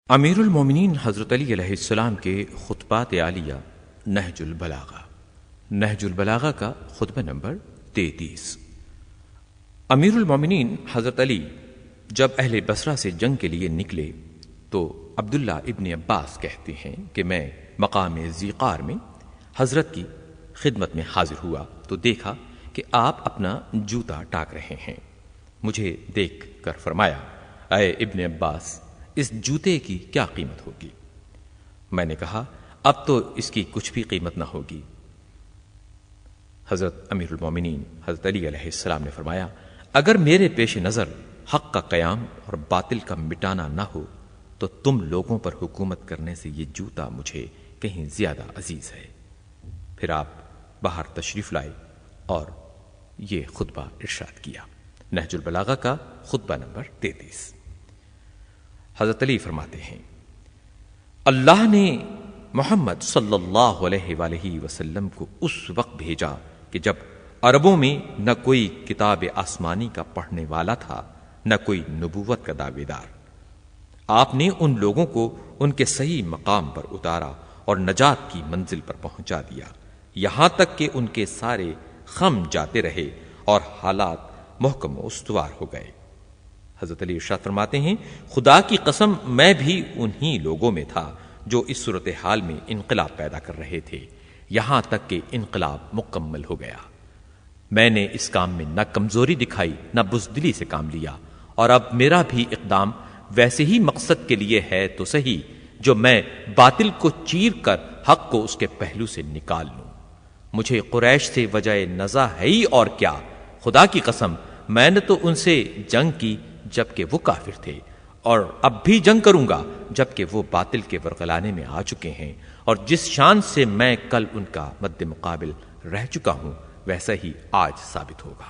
امیر المومنین حضرت علی علیہ السلام کے خطبات عالیہ نہج البلاغہ۔ نہج البلاغہ کا خطبہ نمبر 33۔ امیر المومنین حضرت علی جب اہل بصرہ سے جنگ کے لیے نکلے تو عبداللہ ابن عباس کہتے ہیں کہ میں مقام ذیقار میں حضرت کی خدمت میں حاضر ہوا تو دیکھا کہ آپ اپنا جوتا ٹاک رہے ہیں۔ مجھے دیکھ کر فرمایا، اے ابن عباس، اس جوتے کی کیا قیمت ہوگی؟ میں نے کہا، اب تو اس کی کچھ بھی قیمت نہ ہوگی۔ حضرت امیر المومنین حضرت علی علیہ السلام نے فرمایا، اگر میرے پیش نظر حق کا قیام اور باطل کا مٹانا نہ ہو تو تم لوگوں پر حکومت کرنے سے یہ جوتا مجھے کہیں زیادہ عزیز ہے۔ پھر آپ باہر تشریف لائے اور یہ خطبہ ارشاد کیا۔ نہج البلاغہ کا خطبہ نمبر 33۔ حضرت علی فرماتے ہیں، اللہ نے محمد صلی اللہ علیہ وآلہ وسلم کو اس وقت بھیجا کہ جب عربوں میں نہ کوئی کتاب آسمانی کا پڑھنے والا تھا نہ کوئی نبوت کا دعوے دار۔ آپ نے ان لوگوں کو ان کے صحیح مقام پر اتارا اور نجات کی منزل پر پہنچا دیا، یہاں تک کہ ان کے سارے خم جاتے رہے اور حالات محکم و استوار ہو گئے۔ حضرت علی ارشاد فرماتے ہیں، خدا کی قسم میں بھی انہی لوگوں میں تھا جو اس صورتحال میں انقلاب پیدا کر رہے تھے، یہاں تک کہ انقلاب مکمل ہو گیا۔ میں نے اس کام میں نہ کمزوری دکھائی نہ بزدلی سے کام لیا، اور اب میرا بھی اقدام ویسے ہی مقصد کے لیے ہے تو صحیح جو میں باطل کو چیر کر حق کو اس کے پہلو سے نکال لوں۔ مجھے قریش سے وجہ نزع ہے ہی اور کیا، خدا کی قسم میں نے تو ان سے جنگ کی جبکہ وہ کافر تھے، اور اب بھی جنگ کروں گا جبکہ وہ باطل کے ورغلانے میں آ چکے ہیں، اور جس شان سے میں کل ان کا مد مقابل رہ چکا ہوں ویسا ہی آج ثابت ہوگا۔